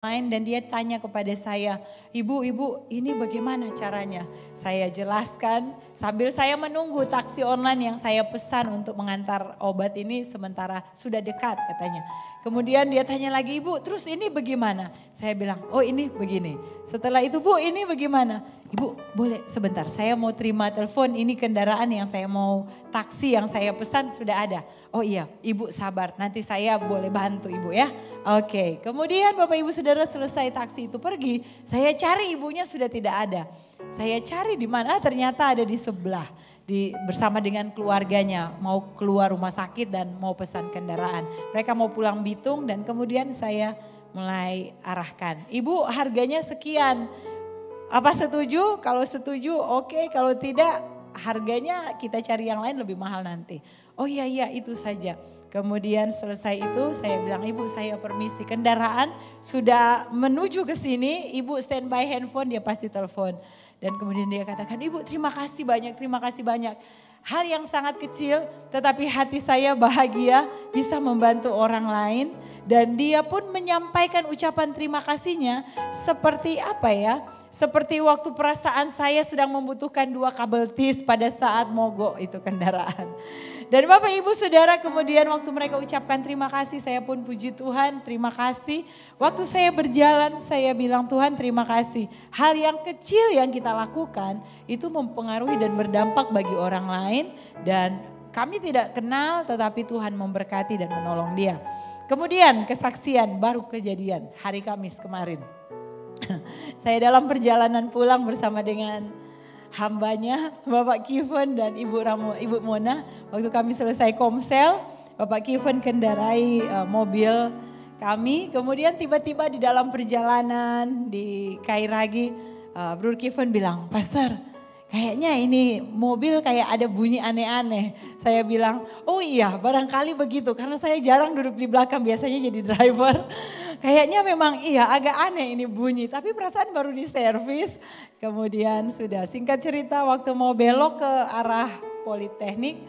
lain dan dia tanya kepada saya, ibu ini bagaimana caranya? Saya jelaskan sambil saya menunggu taksi online yang saya pesan untuk mengantar obat ini sementara sudah dekat katanya. Kemudian dia tanya lagi, ibu terus ini bagaimana? Saya bilang, oh ini begini. Setelah itu, bu ini bagaimana? Ibu boleh sebentar, saya mau terima telepon, ini kendaraan yang saya mau taksi yang saya pesan sudah ada. Oh iya, ibu sabar, nanti saya boleh bantu ibu ya. Oke, kemudian Bapak Ibu Saudara selesai taksi itu pergi, saya cari ibunya sudah tidak ada. Saya cari di mana, ternyata ada di sebelah. Bersama dengan keluarganya mau keluar rumah sakit dan mau pesan kendaraan. Mereka mau pulang Bitung dan kemudian saya mulai arahkan. Ibu harganya sekian, apa setuju? Kalau setuju oke, kalau tidak harganya kita cari yang lain lebih mahal nanti. Oh iya itu saja. Kemudian selesai itu saya bilang, ibu saya permisi, kendaraan sudah menuju ke sini, ibu standby handphone, dia pasti telepon. Dan kemudian dia katakan, ibu terima kasih banyak, terima kasih banyak. Hal yang sangat kecil tetapi hati saya bahagia bisa membantu orang lain. Dan dia pun menyampaikan ucapan terima kasihnya seperti apa ya? Seperti waktu perasaan saya sedang membutuhkan 2 kabel tis pada saat mogok itu kendaraan. Dan Bapak Ibu Saudara kemudian waktu mereka ucapkan terima kasih, saya pun puji Tuhan, terima kasih. Waktu saya berjalan saya bilang, Tuhan terima kasih. Hal yang kecil yang kita lakukan itu mempengaruhi dan berdampak bagi orang lain. Dan kami tidak kenal tetapi Tuhan memberkati dan menolong dia. Kemudian kesaksian baru kejadian hari Kamis kemarin. Saya dalam perjalanan pulang bersama dengan hambanya Bapak Kevin dan Ibu Mona. Waktu kami selesai komsel, Bapak Kevin kendarai mobil kami. Kemudian tiba-tiba di dalam perjalanan di Kairagi, Bro Kevin bilang, Pastor kayaknya ini mobil kayak ada bunyi aneh-aneh. Saya bilang, oh iya barangkali begitu karena saya jarang duduk di belakang, biasanya jadi driver. Kayaknya memang iya agak aneh ini bunyi, tapi perasaan baru diservis. Kemudian sudah singkat cerita waktu mau belok ke arah Politeknik,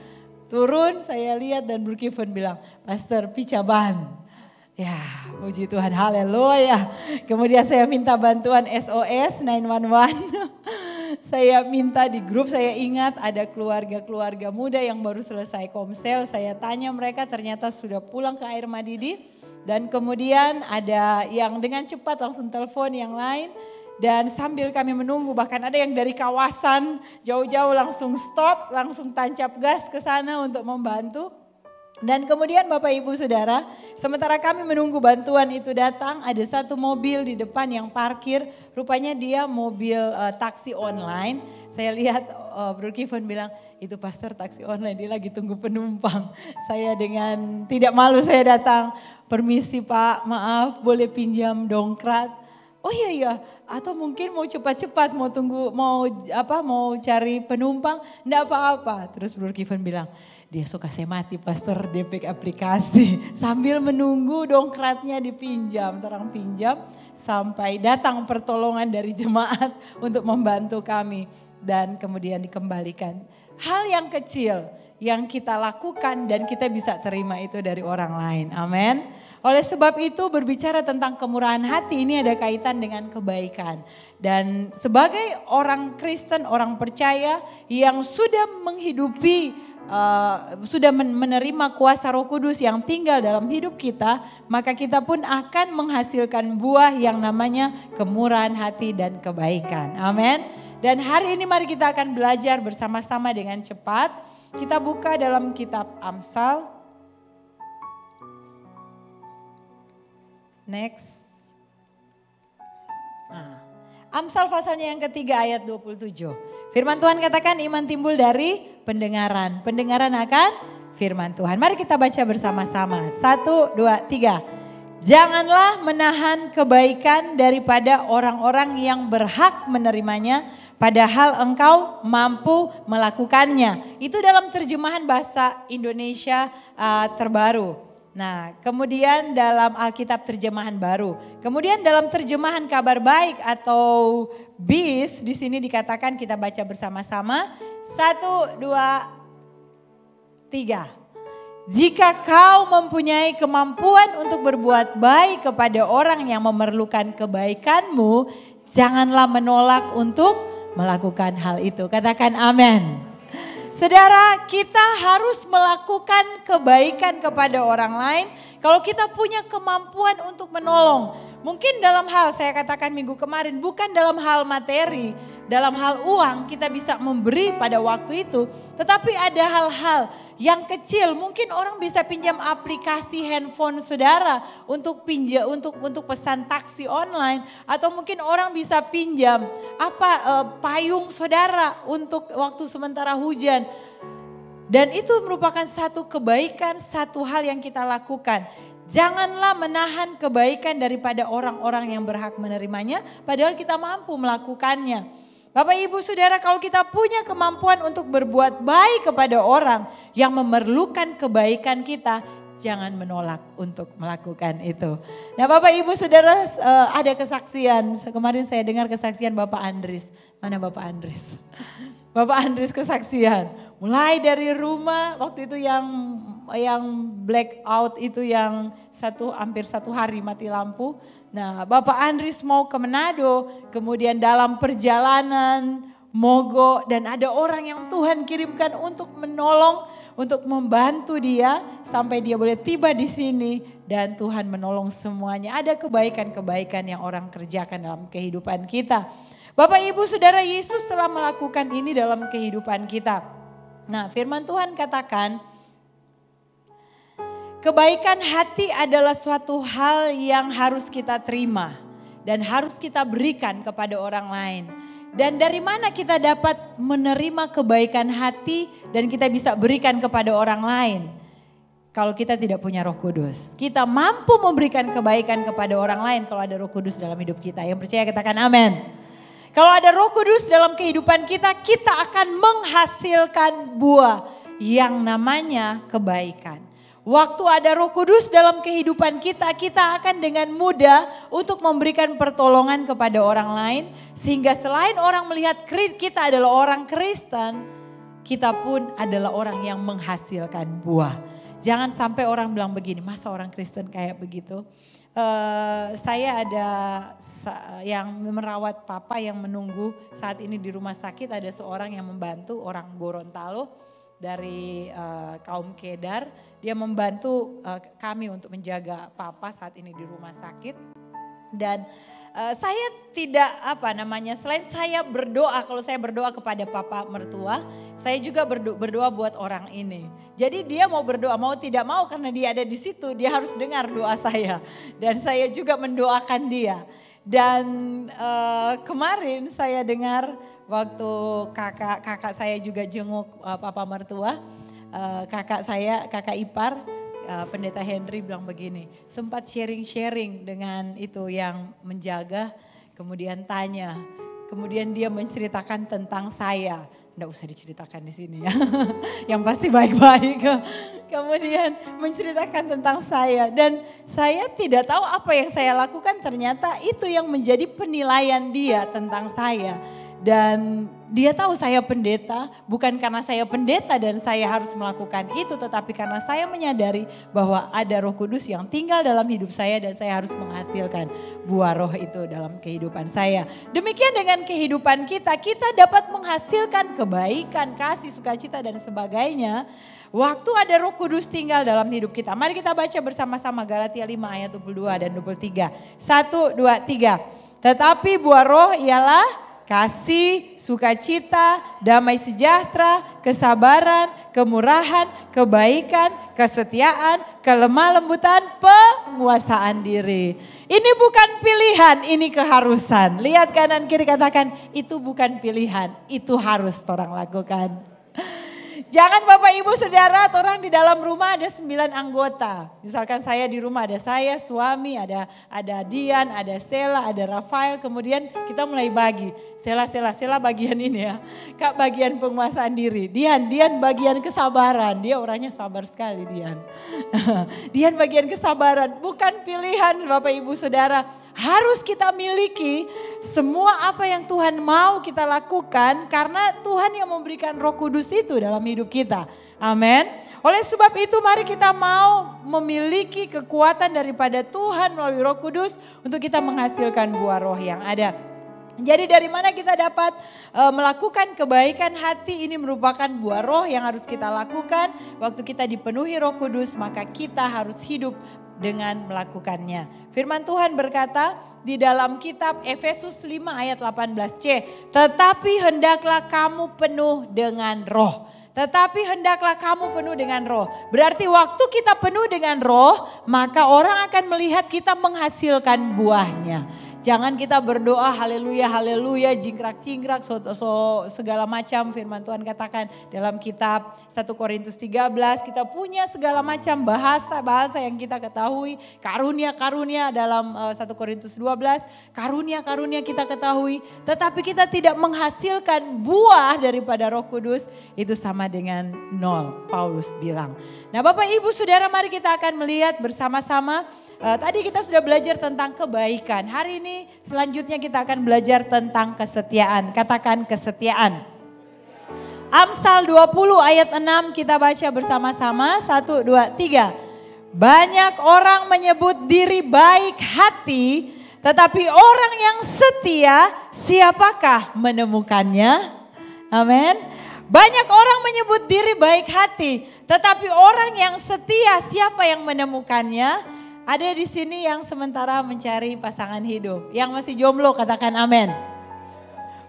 turun saya lihat dan Bro Kevin bilang, Pastor picaban. Ya puji Tuhan, haleluya. Kemudian saya minta bantuan SOS 911. Saya minta di grup, saya ingat ada keluarga-keluarga muda yang baru selesai komsel. Saya tanya mereka ternyata sudah pulang ke Air Madidi. Dan kemudian ada yang dengan cepat langsung telepon yang lain. Dan sambil kami menunggu bahkan ada yang dari kawasan jauh-jauh langsung stop, langsung tancap gas ke sana untuk membantu. Dan kemudian Bapak Ibu Saudara, sementara kami menunggu bantuan itu datang, ada satu mobil di depan yang parkir, rupanya dia mobil taksi online. Saya lihat Bro Kevin bilang, itu pastor taksi online, dia lagi tunggu penumpang. Saya dengan tidak malu saya datang, permisi Pak, maaf boleh pinjam dongkrat. Oh iya, atau mungkin mau cepat-cepat mau cari penumpang, enggak apa-apa. Terus Bro Kevin bilang, dia suka saya mati pastor DP aplikasi. Sambil menunggu dongkratnya dipinjam, terang pinjam sampai datang pertolongan dari jemaat untuk membantu kami. Dan kemudian dikembalikan. Hal yang kecil yang kita lakukan dan kita bisa terima itu dari orang lain. Amin. Oleh sebab itu berbicara tentang kemurahan hati ini ada kaitan dengan kebaikan. Dan sebagai orang Kristen, orang percaya yang sudah menghidupi sudah menerima kuasa Roh Kudus yang tinggal dalam hidup kita, maka kita pun akan menghasilkan buah yang namanya kemurahan hati dan kebaikan. Amin. Dan hari ini mari kita akan belajar bersama-sama dengan cepat. Kita buka dalam kitab Amsal. Next. Amsal pasalnya yang ketiga ayat 27. Firman Tuhan katakan iman timbul dari pendengaran. Pendengaran akan firman Tuhan. Mari kita baca bersama-sama. 1, 2, 3. Janganlah menahan kebaikan daripada orang-orang yang berhak menerimanya, padahal engkau mampu melakukannya. Itu dalam terjemahan bahasa Indonesia terbaru. Nah, kemudian dalam Alkitab terjemahan baru. Kemudian dalam terjemahan Kabar Baik atau BIS di sini dikatakan kita baca bersama-sama. 1, 2, 3. Jika kau mempunyai kemampuan untuk berbuat baik kepada orang yang memerlukan kebaikanmu, janganlah menolak untuk melakukan hal itu. Katakan amin. Saudara, kita harus melakukan kebaikan kepada orang lain kalau kita punya kemampuan untuk menolong. Mungkin dalam hal, saya katakan minggu kemarin, bukan dalam hal materi, dalam hal uang kita bisa memberi pada waktu itu. Tetapi ada hal-hal yang kecil, mungkin orang bisa pinjam aplikasi handphone saudara untuk pesan taksi online, atau mungkin orang bisa pinjam payung saudara untuk waktu sementara hujan. Dan itu merupakan satu kebaikan, satu hal yang kita lakukan. Janganlah menahan kebaikan daripada orang-orang yang berhak menerimanya, padahal kita mampu melakukannya. Bapak Ibu Saudara, kalau kita punya kemampuan untuk berbuat baik kepada orang yang memerlukan kebaikan kita, jangan menolak untuk melakukan itu. Nah Bapak Ibu Saudara, ada kesaksian. Kemarin saya dengar kesaksian Bapak Andris. Mana Bapak Andris? Bapak Andris kesaksian. Mulai dari rumah, waktu itu yang blackout itu yang hampir satu hari mati lampu. Nah Bapak Andris mau ke Manado, kemudian dalam perjalanan mogok dan ada orang yang Tuhan kirimkan untuk menolong, untuk membantu dia sampai dia boleh tiba di sini dan Tuhan menolong semuanya. Ada kebaikan-kebaikan yang orang kerjakan dalam kehidupan kita. Bapak Ibu Saudara, Yesus telah melakukan ini dalam kehidupan kita. Nah firman Tuhan katakan, kebaikan hati adalah suatu hal yang harus kita terima dan harus kita berikan kepada orang lain. Dan dari mana kita dapat menerima kebaikan hati dan kita bisa berikan kepada orang lain? Kalau kita tidak punya Roh Kudus. Kita mampu memberikan kebaikan kepada orang lain kalau ada Roh Kudus dalam hidup kita. Yang percaya katakan amin. Kalau ada Roh Kudus dalam kehidupan kita, kita akan menghasilkan buah yang namanya kebaikan. Waktu ada Roh Kudus dalam kehidupan kita, kita akan dengan mudah untuk memberikan pertolongan kepada orang lain. Sehingga selain orang melihat kita adalah orang Kristen, kita pun adalah orang yang menghasilkan buah. Jangan sampai orang bilang begini, masa orang Kristen kayak begitu? Saya ada yang merawat papa yang menunggu saat ini di rumah sakit. Ada seorang yang membantu, orang Gorontalo dari kaum Kedar. Dia membantu kami untuk menjaga papa saat ini di rumah sakit. Dan saya tidak selain saya berdoa, kalau saya berdoa kepada papa mertua, saya juga berdoa buat orang ini. Jadi dia mau berdoa, mau tidak mau karena dia ada di situ, dia harus dengar doa saya. Dan saya juga mendoakan dia. Dan kemarin saya dengar waktu kakak saya juga jenguk papa mertua, kakak ipar, Pendeta Henry bilang begini, sempat sharing dengan itu yang menjaga, kemudian tanya, kemudian dia menceritakan tentang saya. Nggak usah diceritakan di sini ya, yang pasti baik-baik. Kemudian menceritakan tentang saya dan saya tidak tahu apa yang saya lakukan, ternyata itu yang menjadi penilaian dia tentang saya. Dan dia tahu saya pendeta, bukan karena saya pendeta dan saya harus melakukan itu, tetapi karena saya menyadari bahwa ada Roh Kudus yang tinggal dalam hidup saya dan saya harus menghasilkan buah roh itu dalam kehidupan saya. Demikian dengan kehidupan kita, kita dapat menghasilkan kebaikan, kasih, sukacita dan sebagainya. Waktu ada Roh Kudus tinggal dalam hidup kita. Mari kita baca bersama-sama Galatia 5 ayat 22 dan 23. 1, 2, 3. Tetapi buah roh ialah kasih, sukacita, damai sejahtera, kesabaran, kemurahan, kebaikan, kesetiaan, kelemah lembutan, penguasaan diri. Ini bukan pilihan, ini keharusan. Lihat kanan kiri, katakan itu bukan pilihan, itu harus orang lakukan. Jangan Bapak Ibu Saudara, orang di dalam rumah ada 9 anggota. Misalkan saya di rumah ada saya, suami, ada Dian, ada Sela, ada Rafael. Kemudian kita mulai bagi. Sela bagian ini ya. Kak bagian penguasaan diri. Dian bagian kesabaran. Dia orangnya sabar sekali Dian. Dian bagian kesabaran. Bukan pilihan Bapak Ibu Saudara. Harus kita miliki semua apa yang Tuhan mau kita lakukan karena Tuhan yang memberikan Roh Kudus itu dalam hidup kita. Amin. Oleh sebab itu mari kita mau memiliki kekuatan daripada Tuhan melalui Roh Kudus untuk kita menghasilkan buah roh yang ada. Jadi dari mana kita dapat melakukan kebaikan hati, ini merupakan buah roh yang harus kita lakukan. Waktu kita dipenuhi Roh Kudus maka kita harus hidup dengan melakukannya. Firman Tuhan berkata di dalam kitab Efesus 5 ayat 18c, tetapi hendaklah kamu penuh dengan roh. Tetapi hendaklah kamu penuh dengan roh. Berarti waktu kita penuh dengan roh, maka orang akan melihat kita menghasilkan buahnya. Jangan kita berdoa haleluya, haleluya, jingkrak-jingkrak, segala macam. Firman Tuhan katakan dalam kitab 1 Korintus 13, kita punya segala macam bahasa yang kita ketahui. Karunia-karunia dalam 1 Korintus 12, karunia-karunia kita ketahui. Tetapi kita tidak menghasilkan buah daripada Roh Kudus, itu sama dengan nol, Paulus bilang. Nah Bapak Ibu Saudara, mari kita akan melihat bersama-sama. Tadi kita sudah belajar tentang kebaikan. Hari ini selanjutnya kita akan belajar tentang kesetiaan. Katakan kesetiaan. Amsal 20 ayat 6 kita baca bersama-sama. 1, 2, 3. Banyak orang menyebut diri baik hati, tetapi orang yang setia siapakah menemukannya? Amin. Banyak orang menyebut diri baik hati, tetapi orang yang setia siapa yang menemukannya? Ada di sini yang sementara mencari pasangan hidup. Yang masih jomblo katakan amin.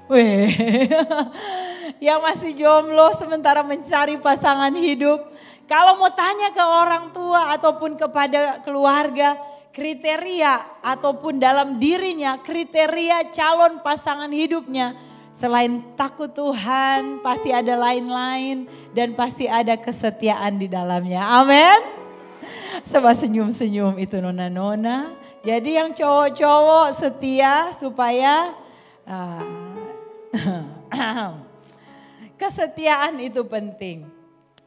Wih. Yang masih jomblo sementara mencari pasangan hidup. Kalau mau tanya ke orang tua ataupun kepada keluarga, kriteria ataupun dalam dirinya kriteria calon pasangan hidupnya. Selain takut Tuhan pasti ada lain-lain dan pasti ada kesetiaan di dalamnya. Amin. Coba senyum-senyum itu nona-nona. Jadi yang cowok-cowok setia supaya kesetiaan itu penting.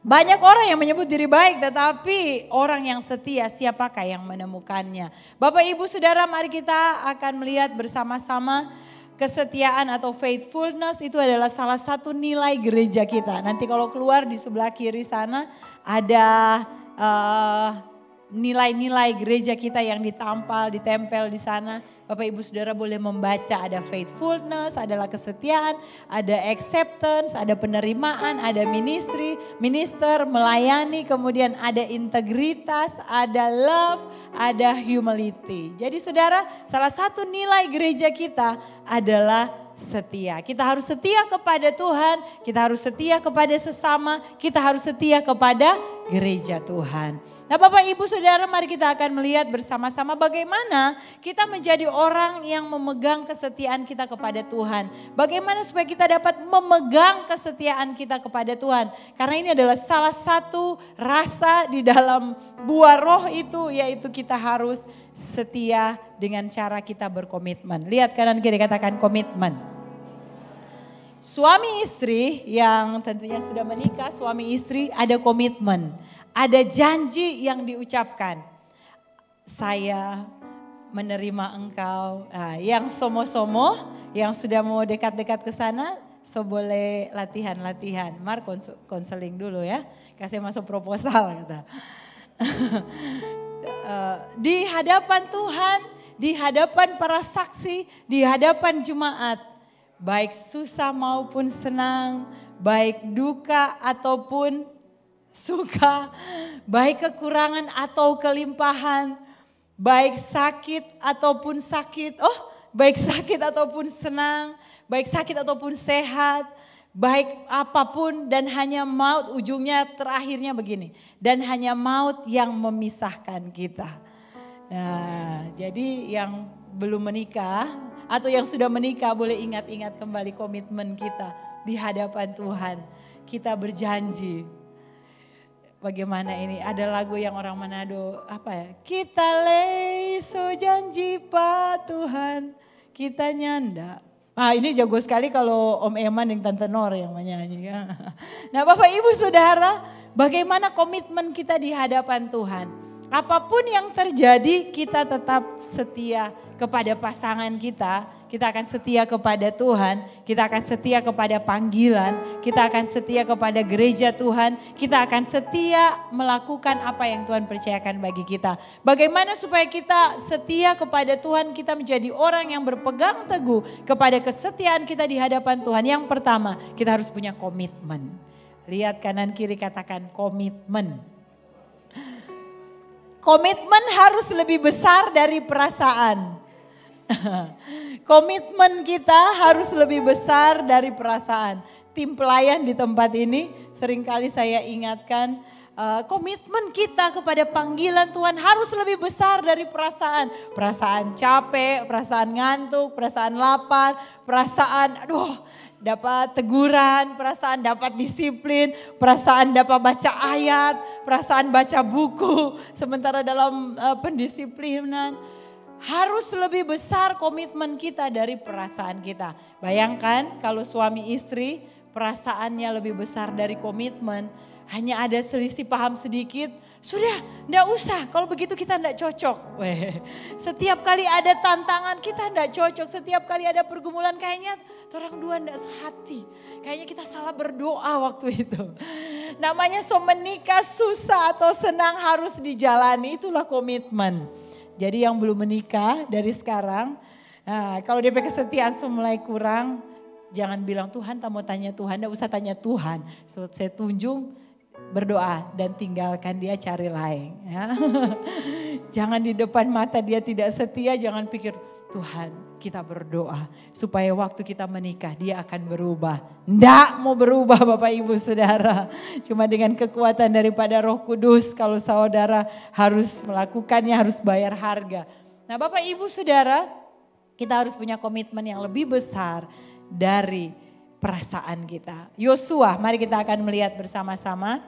Banyak orang yang menyebut diri baik, tetapi orang yang setia siapakah yang menemukannya? Bapak Ibu Saudara, mari kita akan melihat bersama-sama kesetiaan atau faithfulness itu adalah salah satu nilai gereja kita. Nanti kalau keluar di sebelah kiri sana ada nilai-nilai gereja kita yang ditempel di sana. Bapak Ibu Saudara boleh membaca, ada faithfulness, adalah kesetiaan, ada acceptance, ada penerimaan, ada minister, melayani, kemudian ada integritas, ada love, ada humility. Jadi Saudara, salah satu nilai gereja kita adalah setia. Kita harus setia kepada Tuhan, kita harus setia kepada sesama, kita harus setia kepada gereja Tuhan. Nah Bapak Ibu Saudara, mari kita akan melihat bersama-sama bagaimana kita menjadi orang yang memegang kesetiaan kita kepada Tuhan. Bagaimana supaya kita dapat memegang kesetiaan kita kepada Tuhan. Karena ini adalah salah satu rasa di dalam buah roh itu, yaitu kita harus setia dengan cara kita berkomitmen. Lihat kanan kiri, katakan komitmen. Suami istri yang tentunya sudah menikah, suami istri ada komitmen. Ada janji yang diucapkan. Saya menerima engkau. Nah, yang somo-somo, yang sudah mau dekat-dekat ke sana, boleh latihan-latihan. Mar konseling dulu ya, kasih masuk proposal kata. Di hadapan Tuhan, di hadapan para saksi, di hadapan jemaat, baik susah maupun senang, baik duka ataupun suka, baik kekurangan atau kelimpahan, baik sakit ataupun sakit, baik sakit ataupun senang, baik sakit ataupun sehat, baik apapun dan hanya maut, ujungnya terakhirnya begini, dan hanya maut yang memisahkan kita. Nah, jadi yang belum menikah atau yang sudah menikah boleh ingat-ingat kembali komitmen kita di hadapan Tuhan. Kita berjanji. Bagaimana ini? Ada lagu yang orang Manado, apa ya? Kita leso janji Pak Tuhan, kita nyanda. Ini jago sekali kalau Om Eman dan Tante Nor yang menyanyi. Nah Bapak Ibu Saudara, bagaimana komitmen kita di hadapan Tuhan? Apapun yang terjadi, kita tetap setia kepada pasangan kita. Kita akan setia kepada Tuhan, kita akan setia kepada panggilan, kita akan setia kepada gereja Tuhan, kita akan setia melakukan apa yang Tuhan percayakan bagi kita. Bagaimana supaya kita setia kepada Tuhan, kita menjadi orang yang berpegang teguh kepada kesetiaan kita di hadapan Tuhan. Yang pertama, kita harus punya komitmen. Lihat kanan kiri, katakan komitmen. Komitmen harus lebih besar dari perasaan. Komitmen kita harus lebih besar dari perasaan. Tim pelayan di tempat ini seringkali saya ingatkan, komitmen kita kepada panggilan Tuhan harus lebih besar dari perasaan. Perasaan capek, perasaan ngantuk, perasaan lapar, perasaan dapat teguran, perasaan dapat disiplin, perasaan dapat baca ayat, perasaan baca buku. Sementara dalam pendisiplinan harus lebih besar komitmen kita dari perasaan kita. Bayangkan kalau suami istri perasaannya lebih besar dari komitmen, hanya ada selisih paham sedikit, sudah enggak usah, kalau begitu kita enggak cocok. Setiap kali ada tantangan kita enggak cocok, setiap kali ada pergumulan kayaknya orang dua enggak sehati. Kayaknya kita salah berdoa waktu itu. Namanya menikah susah atau senang harus dijalani, itulah komitmen. Jadi yang belum menikah dari sekarang, kalau DP kesetiaan mulai kurang, jangan bilang Tuhan tak mau tanya Tuhan, enggak usah tanya Tuhan. Saya tunjuk, berdoa dan tinggalkan dia, cari lain. Ya. Jangan di depan mata dia tidak setia, jangan pikir Tuhan kita berdoa supaya waktu kita menikah dia akan berubah. Nggak mau berubah Bapak Ibu Saudara. Cuma dengan kekuatan daripada Roh Kudus kalau saudara harus melakukannya, harus bayar harga. Nah Bapak Ibu Saudara, kita harus punya komitmen yang lebih besar dari perasaan kita. Yosua, mari kita akan melihat bersama-sama.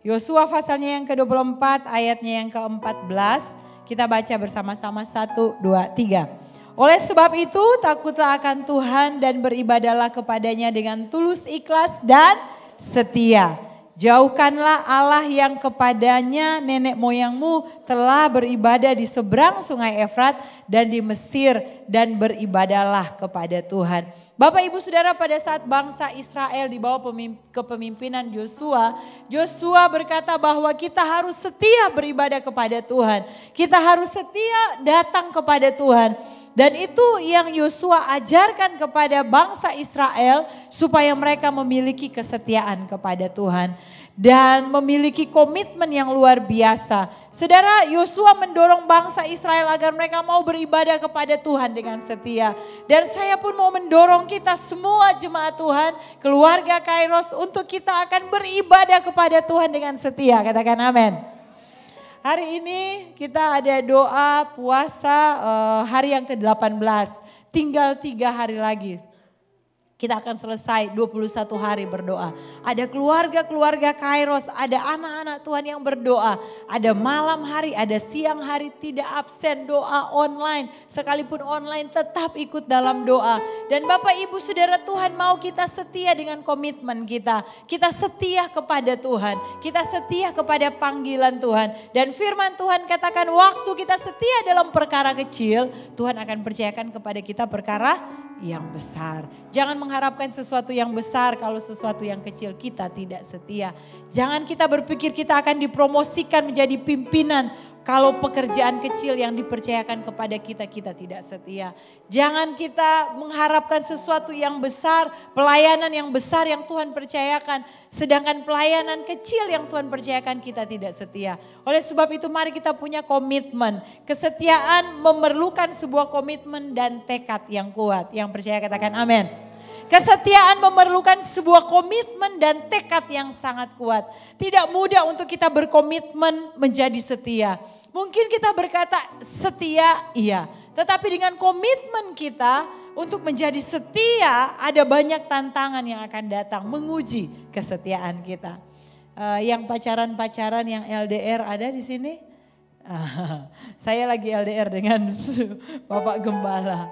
Yosua pasalnya yang ke-24, ayatnya yang ke-14. Kita baca bersama-sama 1, 2, 3. Oleh sebab itu takutlah akan Tuhan dan beribadahlah kepadanya dengan tulus ikhlas dan setia. Jauhkanlah Allah yang kepadanya nenek moyangmu telah beribadah di seberang sungai Efrat dan di Mesir, dan beribadahlah kepada Tuhan. Bapak Ibu Saudara, pada saat bangsa Israel di bawah kepemimpinan Yosua, Yosua berkata bahwa kita harus setia beribadah kepada Tuhan. Kita harus setia datang kepada Tuhan. Dan itu yang Yosua ajarkan kepada bangsa Israel supaya mereka memiliki kesetiaan kepada Tuhan. Dan memiliki komitmen yang luar biasa. Saudara, Yosua mendorong bangsa Israel agar mereka mau beribadah kepada Tuhan dengan setia. Dan saya pun mau mendorong kita semua jemaat Tuhan, keluarga Kairos, untuk kita akan beribadah kepada Tuhan dengan setia. Katakan amin. Hari ini kita ada doa puasa hari yang ke-18. Tinggal 3 hari lagi. Kita akan selesai 21 hari berdoa. Ada keluarga-keluarga Kairos, ada anak-anak Tuhan yang berdoa. Ada malam hari, ada siang hari, tidak absen doa online. Sekalipun online tetap ikut dalam doa. Dan Bapak Ibu Saudara, Tuhan mau kita setia dengan komitmen kita. Kita setia kepada Tuhan. Kita setia kepada panggilan Tuhan. Dan firman Tuhan katakan waktu kita setia dalam perkara kecil, Tuhan akan percayakan kepada kita perkara yang besar. Jangan mengharapkan sesuatu yang besar kalau sesuatu yang kecil kita tidak setia. Jangan kita berpikir kita akan dipromosikan menjadi pimpinan kalau pekerjaan kecil yang dipercayakan kepada kita, kita tidak setia. Jangan kita mengharapkan sesuatu yang besar, pelayanan yang besar yang Tuhan percayakan. Sedangkan pelayanan kecil yang Tuhan percayakan kita tidak setia. Oleh sebab itu mari kita punya komitmen. Kesetiaan memerlukan sebuah komitmen dan tekad yang kuat. Yang percaya katakan amin. Kesetiaan memerlukan sebuah komitmen dan tekad yang sangat kuat. Tidak mudah untuk kita berkomitmen menjadi setia. Mungkin kita berkata setia, iya. Tetapi dengan komitmen kita untuk menjadi setia, ada banyak tantangan yang akan datang menguji kesetiaan kita. Yang pacaran-pacaran yang LDR ada di sini? Saya lagi LDR dengan Bapak Gembala.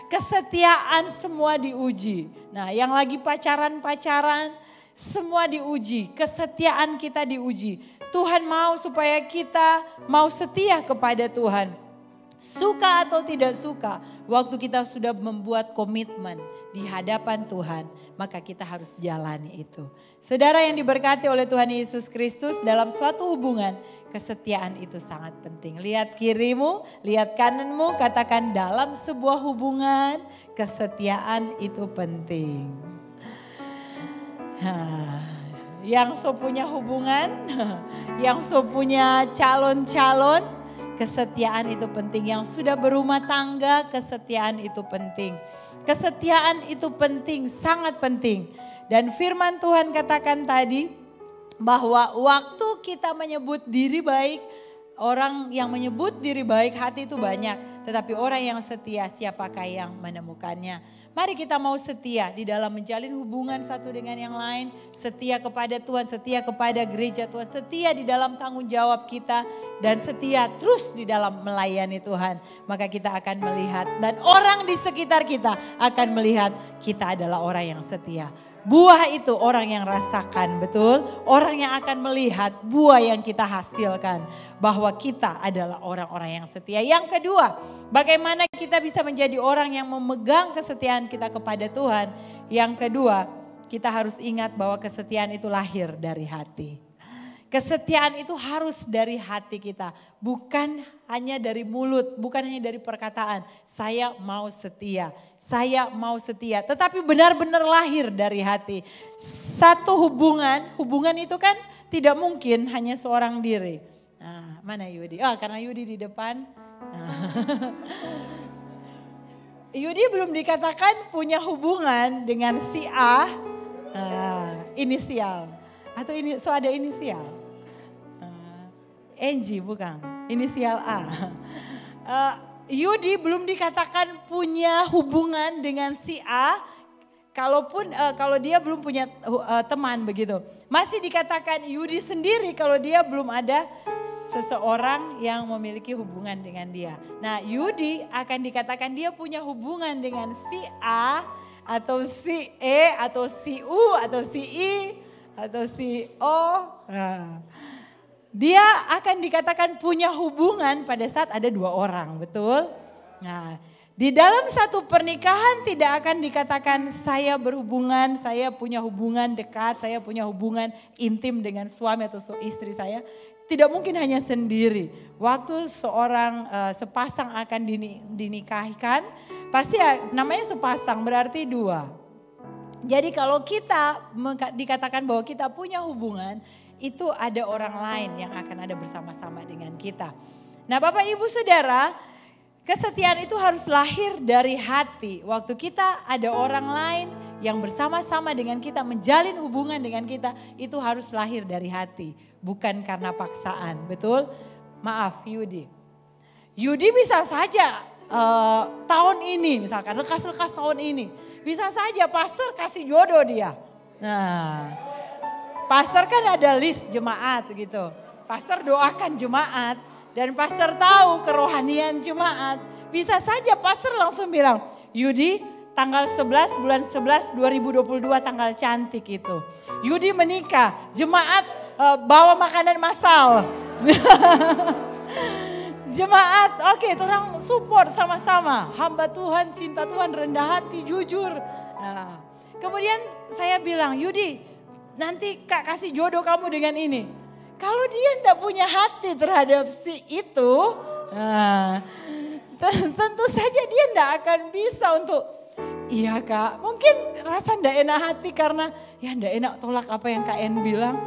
Kesetiaan semua diuji. Nah, yang lagi pacaran-pacaran semua diuji. Kesetiaan kita diuji. Tuhan mau supaya kita mau setia kepada Tuhan. Suka atau tidak suka, waktu kita sudah membuat komitmen di hadapan Tuhan, maka kita harus jalani itu. Saudara yang diberkati oleh Tuhan Yesus Kristus, dalam suatu hubungan, kesetiaan itu sangat penting. Lihat kirimu, lihat kananmu, katakan dalam sebuah hubungan, kesetiaan itu penting. Yang so punya hubungan, yang so punya calon-calon, kesetiaan itu penting. Yang sudah berumah tangga, kesetiaan itu penting. Kesetiaan itu penting, sangat penting. Dan firman Tuhan katakan tadi bahwa waktu kita menyebut diri baik, orang yang menyebut diri baik hati itu banyak. Tetapi orang yang setia siapakah yang menemukannya? Mari kita mau setia di dalam menjalin hubungan satu dengan yang lain. Setia kepada Tuhan, setia kepada gereja Tuhan. Setia di dalam tanggung jawab kita. Dan setia terus di dalam melayani Tuhan. Maka kita akan melihat dan orang di sekitar kita akan melihat kita adalah orang yang setia. Buah itu orang yang rasakan, betul? Orang yang akan melihat buah yang kita hasilkan. Bahwa kita adalah orang-orang yang setia. Yang kedua, bagaimana kita bisa menjadi orang yang memegang kesetiaan kita kepada Tuhan. Yang kedua, kita harus ingat bahwa kesetiaan itu lahir dari hati. Kesetiaan itu harus dari hati kita. Bukan hanya dari mulut, bukan hanya dari perkataan. Saya mau setia, saya mau setia. Tetapi benar-benar lahir dari hati. Satu hubungan itu kan tidak mungkin hanya seorang diri. Nah, mana Yudi? Karena Yudi di depan. Yudi belum dikatakan punya hubungan dengan si A, inisial. Atau ini ada inisial. Angie bukan, inisial A. Yudi belum dikatakan punya hubungan dengan si A. Kalau dia belum punya teman begitu. Masih dikatakan Yudi sendiri kalau dia belum ada seseorang yang memiliki hubungan dengan dia. Nah, Yudi akan dikatakan dia punya hubungan dengan si A atau si E atau si U atau si I atau si O. Dia akan dikatakan punya hubungan pada saat ada dua orang, betul? Nah, di dalam satu pernikahan tidak akan dikatakan saya berhubungan, saya punya hubungan dekat, saya punya hubungan intim dengan suami atau istri saya. Tidak mungkin hanya sendiri. Waktu sepasang akan dinikahkan, pasti namanya sepasang berarti dua. Jadi kalau kita dikatakan bahwa kita punya hubungan, itu ada orang lain yang akan ada bersama-sama dengan kita. Nah, Bapak Ibu Saudara, kesetiaan itu harus lahir dari hati. Waktu kita ada orang lain yang bersama-sama dengan kita, menjalin hubungan dengan kita, itu harus lahir dari hati. Bukan karena paksaan, betul? Maaf Yudi. Yudi bisa saja tahun ini, misalkan lekas-lekas tahun ini. Bisa saja pastor kasih jodoh dia. Nah, pastor kan ada list jemaat gitu. Pastor doakan jemaat dan pastor tahu kerohanian jemaat. Bisa saja pastor langsung bilang, Yudi tanggal 11 bulan 11 2022 tanggal cantik itu. Yudi menikah, jemaat bawa makanan massal. Jemaat, oke, orang support sama-sama. Hamba Tuhan, cinta Tuhan, rendah hati, jujur. Nah, kemudian saya bilang, Yudi, nanti Kak kasih jodoh kamu dengan ini. Kalau dia enggak punya hati terhadap si itu, tentu saja dia enggak akan bisa untuk, iya Kak, mungkin rasa enggak enak hati karena ya enggak enak tolak apa yang Kak En bilang.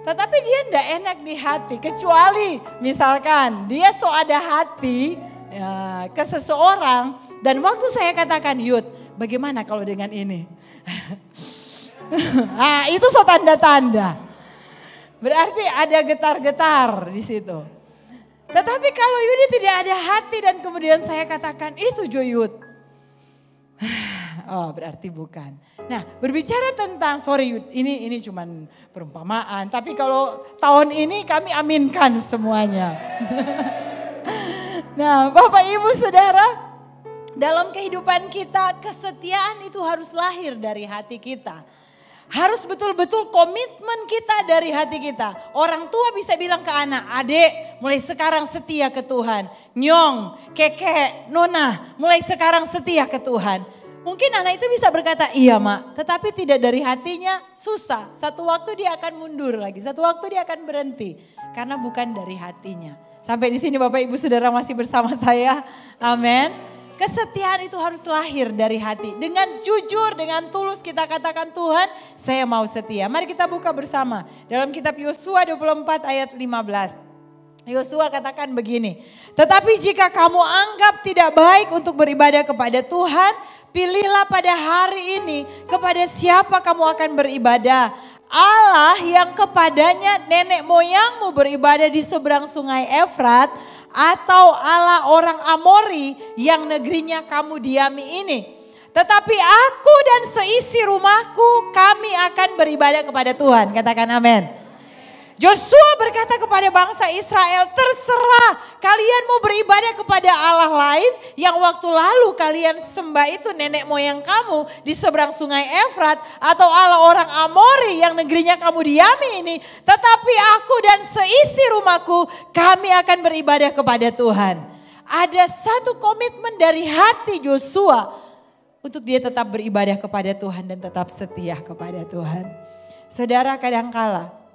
Tetapi dia enggak enak di hati, kecuali misalkan dia so ada hati ya, ke seseorang. Dan waktu saya katakan, Yud, bagaimana kalau dengan ini? Nah, itu so tanda-tanda. Berarti ada getar-getar di situ. Tetapi kalau Yudi tidak ada hati dan kemudian saya katakan itu Joyud. Oh, berarti bukan. Nah, berbicara tentang Yud, ini cuman perumpamaan, tapi kalau tahun ini kami aminkan semuanya. Nah, Bapak Ibu Saudara, dalam kehidupan kita kesetiaan itu harus lahir dari hati kita. Harus betul-betul komitmen kita dari hati kita. Orang tua bisa bilang ke anak, adik mulai sekarang setia ke Tuhan. Nyong, keke, nona mulai sekarang setia ke Tuhan. Mungkin anak itu bisa berkata, iya mak, tetapi tidak dari hatinya, susah. Satu waktu dia akan mundur lagi, satu waktu dia akan berhenti. Karena bukan dari hatinya. Sampai di sini Bapak Ibu Saudara masih bersama saya, amin. Kesetiaan itu harus lahir dari hati. Dengan jujur, dengan tulus kita katakan Tuhan, saya mau setia. Mari kita buka bersama dalam kitab Yosua 24 ayat 15. Yosua katakan begini, tetapi jika kamu anggap tidak baik untuk beribadah kepada Tuhan, pilihlah pada hari ini kepada siapa kamu akan beribadah. Allah yang kepadanya nenek moyangmu beribadah di seberang sungai Efrat, atau Allah orang Amori yang negerinya kamu diami ini. Tetapi aku dan seisi rumahku kami akan beribadah kepada Tuhan. Katakan amin. Joshua berkata kepada bangsa Israel, terserah kalian mau beribadah kepada Allah lain yang waktu lalu kalian sembah itu nenek moyang kamu di seberang sungai Efrat, atau Allah orang Amori yang negerinya kamu diami ini. Tetapi aku dan seisi rumahku kami akan beribadah kepada Tuhan. Ada satu komitmen dari hati Joshua untuk dia tetap beribadah kepada Tuhan dan tetap setia kepada Tuhan. Saudara, kadangkala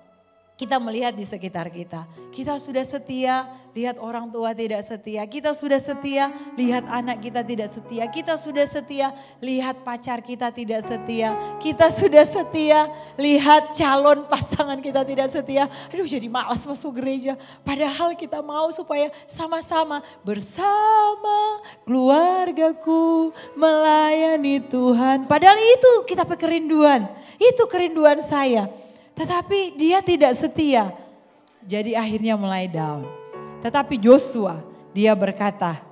kita melihat di sekitar kita. Kita sudah setia, lihat orang tua tidak setia. Kita sudah setia, lihat anak kita tidak setia. Kita sudah setia, lihat pacar kita tidak setia. Kita sudah setia, lihat calon pasangan kita tidak setia. Aduh, jadi malas masuk gereja. Padahal kita mau supaya sama-sama bersama keluargaku melayani Tuhan. Padahal itu kita kerinduan. Itu kerinduan saya. Tetapi dia tidak setia. Jadi akhirnya mulai down. Tetapi Joshua dia berkata,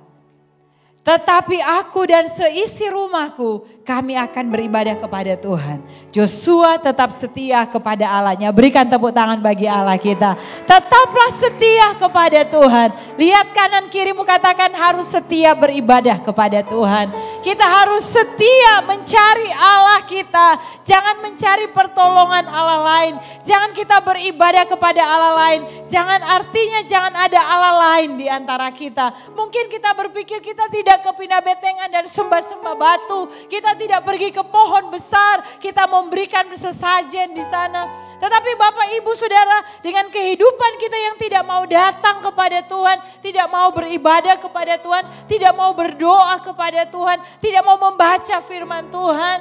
tetapi aku dan seisi rumahku kami akan beribadah kepada Tuhan. Joshua tetap setia kepada Allahnya. Berikan tepuk tangan bagi Allah kita. Tetaplah setia kepada Tuhan. Lihat kanan kirimu, katakan harus setia beribadah kepada Tuhan. Kita harus setia mencari Allah kita. Jangan mencari pertolongan Allah lain. Jangan kita beribadah kepada Allah lain. Jangan artinya jangan ada Allah lain di antara kita. Mungkin kita berpikir kita tidak ke pindah betengan dan sembah-sembah batu. Kita tidak pergi ke pohon besar. Kita memberikan sesajen di sana. Tetapi Bapak Ibu Saudara, dengan kehidupan kita yang tidak mau datang kepada Tuhan, tidak mau beribadah kepada Tuhan, tidak mau berdoa kepada Tuhan, tidak mau membaca firman Tuhan,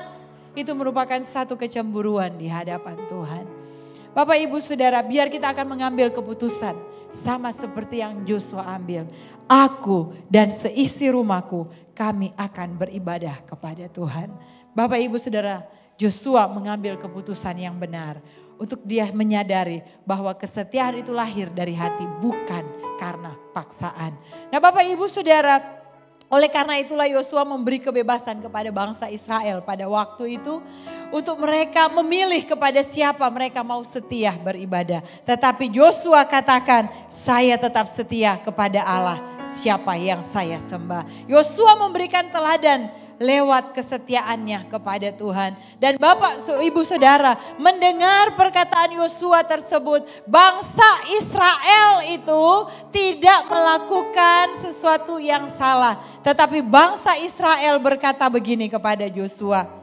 itu merupakan satu kecemburuan di hadapan Tuhan. Bapak Ibu Saudara, biar kita akan mengambil keputusan sama seperti yang Joshua ambil. Aku dan seisi rumahku kami akan beribadah kepada Tuhan. Bapak Ibu Saudara, Joshua mengambil keputusan yang benar. Untuk dia menyadari bahwa kesetiaan itu lahir dari hati, bukan karena paksaan. Nah Bapak Ibu Saudara, oleh karena itulah Yosua memberi kebebasan kepada bangsa Israel pada waktu itu. Untuk mereka memilih kepada siapa mereka mau setia beribadah. Tetapi Yosua katakan, saya tetap setia kepada Allah, siapa yang saya sembah. Yosua memberikan teladan lewat kesetiaannya kepada Tuhan. Dan Bapak Ibu Saudara mendengar perkataan Yosua tersebut, bangsa Israel itu tidak melakukan sesuatu yang salah. Tetapi bangsa Israel berkata begini kepada Yosua.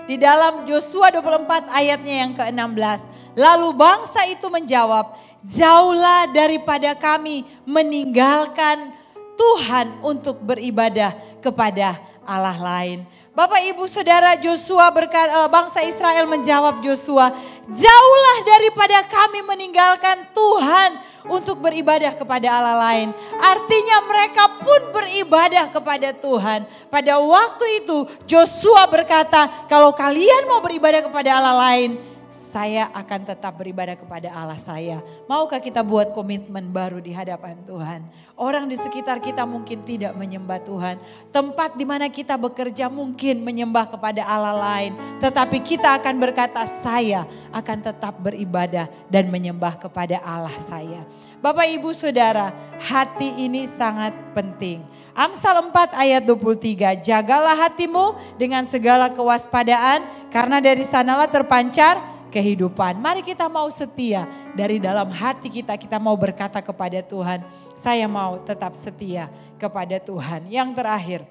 Di dalam Yosua 24 ayatnya yang ke-16. Lalu bangsa itu menjawab, jauhlah daripada kami meninggalkan Tuhan untuk beribadah kepada Allah lain. Bapak Ibu Saudara, Joshua berkata, bangsa Israel menjawab Joshua, jauhlah daripada kami meninggalkan Tuhan untuk beribadah kepada Allah lain. Artinya mereka pun beribadah kepada Tuhan. Pada waktu itu Joshua berkata, kalau kalian mau beribadah kepada Allah lain, saya akan tetap beribadah kepada Allah saya. Maukah kita buat komitmen baru di hadapan Tuhan? Orang di sekitar kita mungkin tidak menyembah Tuhan. Tempat di mana kita bekerja mungkin menyembah kepada Allah lain. Tetapi kita akan berkata, saya akan tetap beribadah dan menyembah kepada Allah saya. Bapak Ibu Saudara, hati ini sangat penting. Amsal 4 ayat 23, jagalah hatimu dengan segala kewaspadaan Karena dari sanalah terpancar kehidupan. Mari kita mau setia dari dalam hati kita. Kita mau berkata kepada Tuhan, saya mau tetap setia kepada Tuhan. Yang terakhir,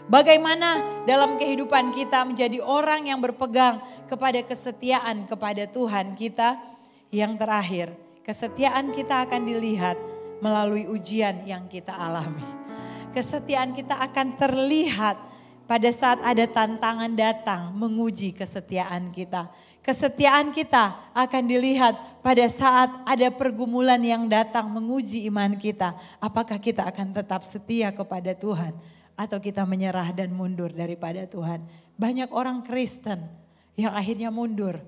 bagaimana dalam kehidupan kita menjadi orang yang berpegang kepada kesetiaan kepada Tuhan kita. Yang terakhir, kesetiaan kita akan dilihat melalui ujian yang kita alami. Kesetiaan kita akan terlihat pada saat ada tantangan datang menguji kesetiaan kita. Kesetiaan kita akan dilihat pada saat ada pergumulan yang datang menguji iman kita. Apakah kita akan tetap setia kepada Tuhan atau kita menyerah dan mundur daripada Tuhan. Banyak orang Kristen yang akhirnya mundur,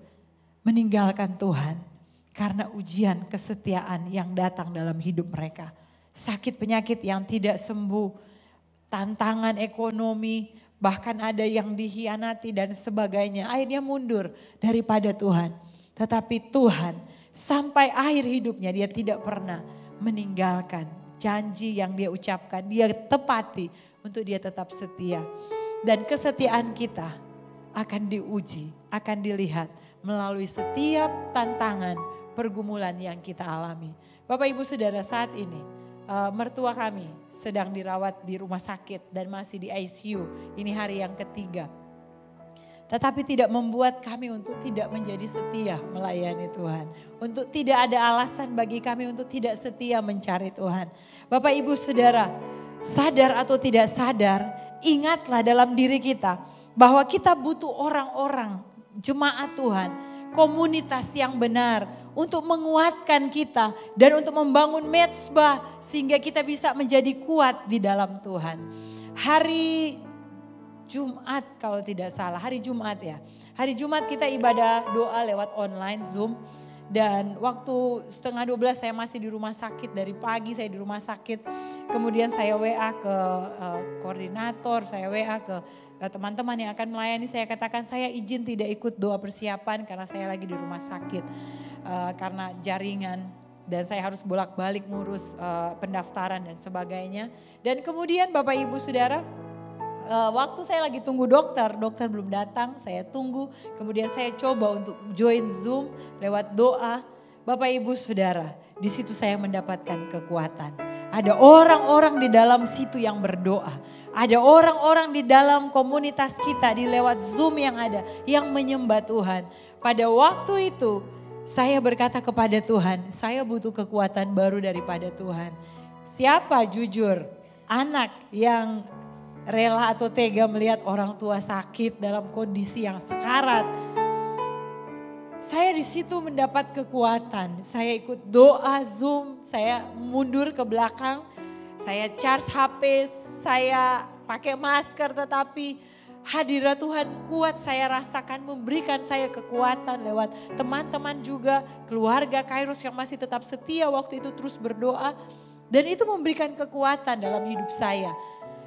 meninggalkan Tuhan karena ujian kesetiaan yang datang dalam hidup mereka. Sakit penyakit yang tidak sembuh, tantangan ekonomi, bahkan ada yang dikhianati dan sebagainya. Akhirnya mundur daripada Tuhan. Tetapi Tuhan sampai akhir hidupnya dia tidak pernah meninggalkan janji yang dia ucapkan. Dia tepati untuk dia tetap setia. Dan kesetiaan kita akan diuji, akan dilihat melalui setiap tantangan pergumulan yang kita alami. Bapak Ibu Saudara, saat ini mertua kami sedang dirawat di rumah sakit dan masih di ICU. Ini hari yang ketiga. Tetapi tidak membuat kami untuk tidak menjadi setia melayani Tuhan. Untuk tidak ada alasan bagi kami untuk tidak setia mencari Tuhan. Bapak Ibu Saudara, sadar atau tidak sadar, ingatlah dalam diri kita bahwa kita butuh orang-orang, jemaat Tuhan, komunitas yang benar untuk menguatkan kita dan untuk membangun mezbah sehingga kita bisa menjadi kuat di dalam Tuhan. Hari Jumat kalau tidak salah, hari Jumat ya. Hari Jumat kita ibadah doa lewat online Zoom. Dan waktu 11:30 saya masih di rumah sakit, dari pagi saya di rumah sakit. Kemudian saya WA ke koordinator, saya WA ke teman-teman yang akan melayani. Saya katakan saya izin tidak ikut doa persiapan karena saya lagi di rumah sakit. Karena jaringan dan saya harus bolak-balik ngurus pendaftaran dan sebagainya. Dan kemudian Bapak Ibu Saudara, waktu saya lagi tunggu dokter belum datang, saya tunggu. Kemudian saya coba untuk join Zoom lewat doa. Bapak Ibu Saudara, di situ saya mendapatkan kekuatan. Ada orang-orang di dalam situ yang berdoa. Ada orang-orang di dalam komunitas kita di lewat Zoom yang ada, yang menyembah Tuhan. Pada waktu itu saya berkata kepada Tuhan, saya butuh kekuatan baru daripada Tuhan. Siapa jujur anak yang rela atau tega melihat orang tua sakit dalam kondisi yang sekarat. Saya di situ mendapat kekuatan. Saya ikut doa Zoom, saya mundur ke belakang, saya charge HP, saya pakai masker, tetapi hadirat Tuhan kuat saya rasakan, memberikan saya kekuatan lewat teman-teman juga, keluarga Kairos yang masih tetap setia waktu itu terus berdoa. Dan itu memberikan kekuatan dalam hidup saya.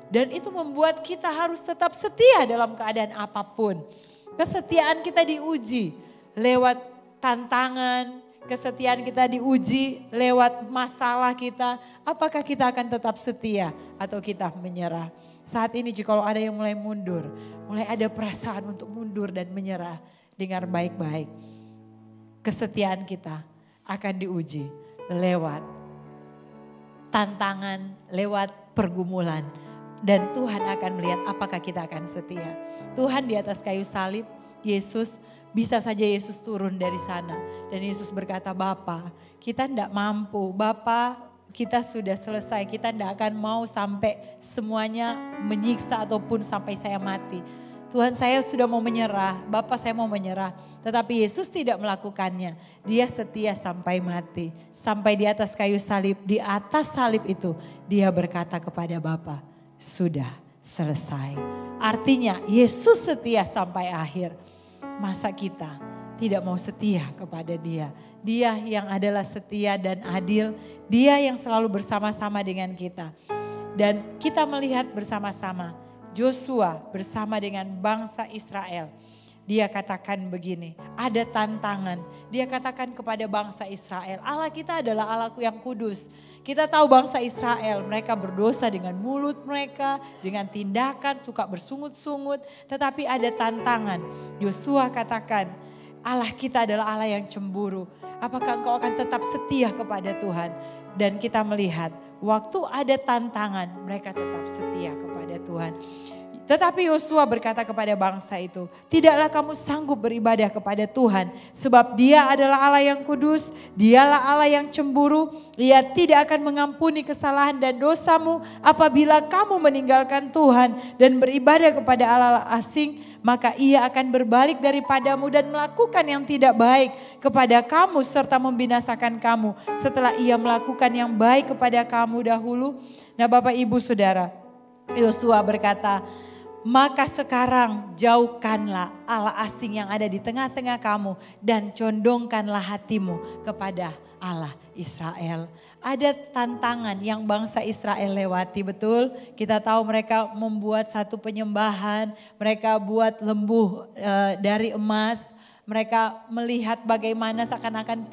Dan itu membuat kita harus tetap setia dalam keadaan apapun. Kesetiaan kita diuji lewat tantangan, kesetiaan kita diuji lewat masalah kita. Apakah kita akan tetap setia atau kita menyerah? Saat ini jika ada yang mulai mundur, mulai ada perasaan untuk mundur dan menyerah, dengar baik-baik. Kesetiaan kita akan diuji lewat tantangan, lewat pergumulan. Dan Tuhan akan melihat apakah kita akan setia. Tuhan di atas kayu salib, Yesus, bisa saja Yesus turun dari sana. Dan Yesus berkata, Bapa, kita tidak mampu. Bapa, kita sudah selesai. Kita tidak akan mau sampai semuanya menyiksa ataupun sampai saya mati. Tuhan, saya sudah mau menyerah. Bapa, saya mau menyerah. Tetapi Yesus tidak melakukannya. Dia setia sampai mati. Sampai di atas kayu salib. Di atas salib itu dia berkata kepada Bapa, sudah selesai. Artinya Yesus setia sampai akhir. Masa kita tidak mau setia kepada dia? Dia yang adalah setia dan adil. Dia yang selalu bersama-sama dengan kita. Dan kita melihat bersama-sama Joshua bersama dengan bangsa Israel. dia katakan begini, ada tantangan. Dia katakan kepada bangsa Israel, Allah kita adalah Allah yang kudus. Kita tahu bangsa Israel, mereka berdosa dengan mulut mereka, dengan tindakan, suka bersungut-sungut. Tetapi ada tantangan. Yosua katakan, Allah kita adalah Allah yang cemburu. Apakah engkau akan tetap setia kepada Tuhan? Dan kita melihat, waktu ada tantangan, mereka tetap setia kepada Tuhan. Tetapi Yosua berkata kepada bangsa itu, tidaklah kamu sanggup beribadah kepada Tuhan. Sebab dia adalah Allah yang kudus, dialah Allah yang cemburu. Ia tidak akan mengampuni kesalahan dan dosamu apabila kamu meninggalkan Tuhan dan beribadah kepada Allah asing. Maka ia akan berbalik daripadamu dan melakukan yang tidak baik kepada kamu serta membinasakan kamu setelah ia melakukan yang baik kepada kamu dahulu. Nah Bapak Ibu Saudara, Yosua berkata, maka sekarang jauhkanlah Allah asing yang ada di tengah-tengah kamu dan condongkanlah hatimu kepada Allah Israel. Ada tantangan yang bangsa Israel lewati, betul? Kita tahu mereka membuat satu penyembahan, mereka buat lembu dari emas. Mereka melihat bagaimana seakan-akan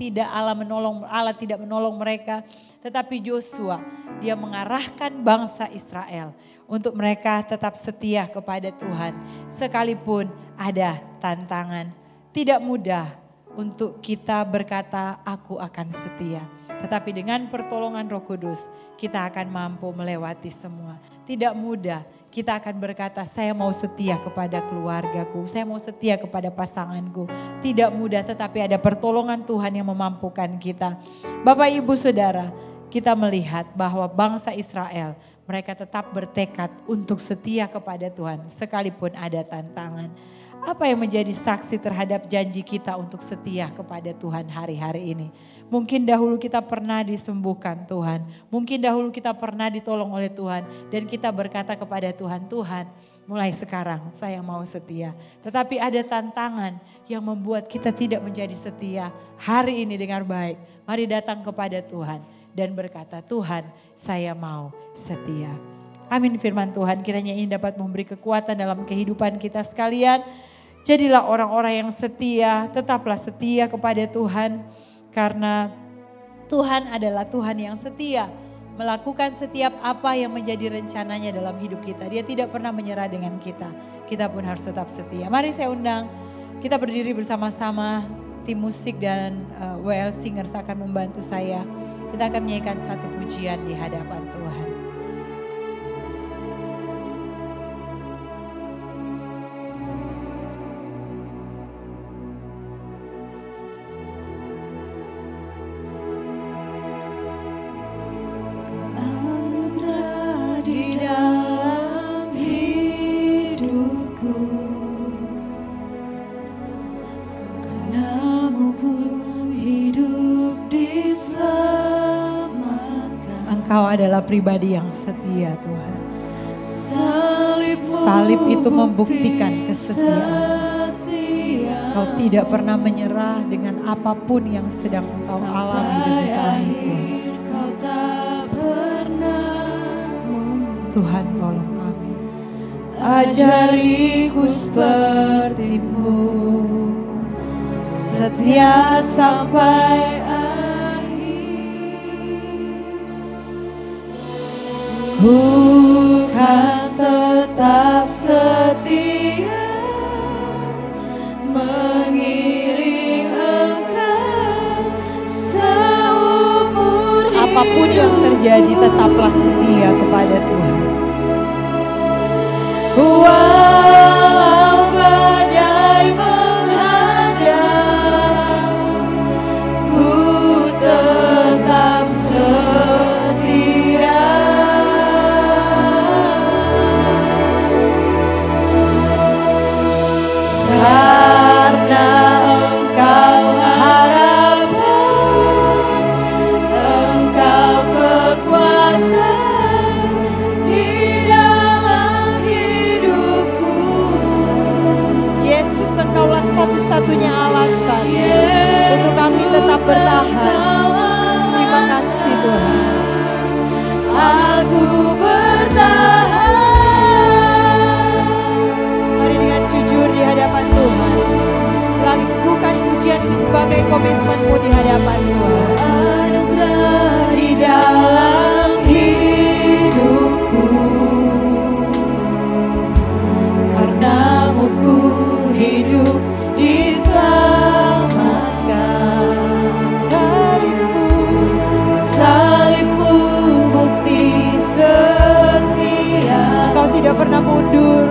Allah tidak menolong mereka. Tetapi Yosua, dia mengarahkan bangsa Israel untuk mereka tetap setia kepada Tuhan. Sekalipun ada tantangan. Tidak mudah untuk kita berkata, aku akan setia. Tetapi dengan pertolongan Roh Kudus, kita akan mampu melewati semua. Tidak mudah, kita akan berkata, saya mau setia kepada keluargaku, saya mau setia kepada pasanganku. Tidak mudah, tetapi ada pertolongan Tuhan yang memampukan kita. Bapak Ibu Saudara, kita melihat bahwa bangsa Israel, mereka tetap bertekad untuk setia kepada Tuhan sekalipun ada tantangan. Apa yang menjadi saksi terhadap janji kita untuk setia kepada Tuhan hari-hari ini? Mungkin dahulu kita pernah disembuhkan Tuhan. Mungkin dahulu kita pernah ditolong oleh Tuhan. Dan kita berkata kepada Tuhan, Tuhan mulai sekarang saya mau setia. Tetapi ada tantangan yang membuat kita tidak menjadi setia. Hari ini dengar baik, mari datang kepada Tuhan dan berkata, Tuhan saya mau setia. Amin firman Tuhan, kiranya ini dapat memberi kekuatan dalam kehidupan kita sekalian. Jadilah orang-orang yang setia, tetaplah setia kepada Tuhan. Karena Tuhan adalah Tuhan yang setia, melakukan setiap apa yang menjadi rencananya dalam hidup kita. Dia tidak pernah menyerah dengan kita. Kita pun harus tetap setia. Mari saya undang, kita berdiri bersama-sama, tim musik dan WL Singers akan membantu saya. Kita akan menyanyikan satu pujian di hadapan Tuhan. Engkau adalah pribadi yang setia Tuhan. Salib itu membuktikan kesetiaan. Kau tidak pernah menyerah dengan apapun yang sedang engkau alami demi kami Tuhan. Tuhan tolong kami. Ajariku seperti-Mu, setia sampai bukan tetap setia mengiring Engkau seumur hidup. Apapun yang terjadi tetaplah setia kepada Tuhan. Walau badai menghadang, ku tetap setia. Karena Engkau harapan, Engkau kekuatan di dalam hidupku. Yesus, Engkaulah satu-satunya alasan untuk kami tetap bertahan. Terima kasih Tuhan. Aku bertahan. Mari dengan jujur di hadapan Tuhan. sebagai komitmenmu di hadapan Tuhan. Anugerah di dalam hidupku, karenamu ku hidup diselamatkan. Salibmu bukti setia. Kau tidak pernah mundur,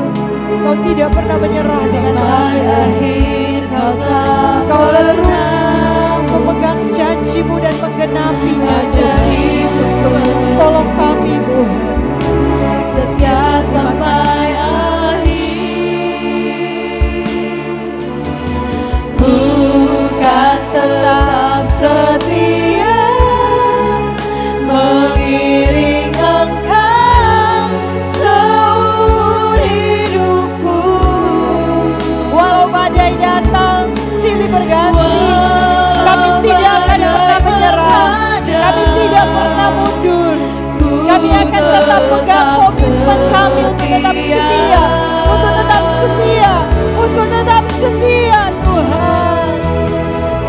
kau tidak pernah menyerah dengan sampai akhir. Kau terus memegang janjimu dan menggenapinya. Tolong kami Tuhan, setia sampai akhir. Bukan tetap setia mengiring Engkau seumur hidupku. walau badai datang, silih berganti, kami tidak akan pernah menyerah, kami tidak pernah mundur. Kami akan tetap pegang komitmen kami untuk tetap setia, untuk tetap setia, untuk tetap setia Tuhan.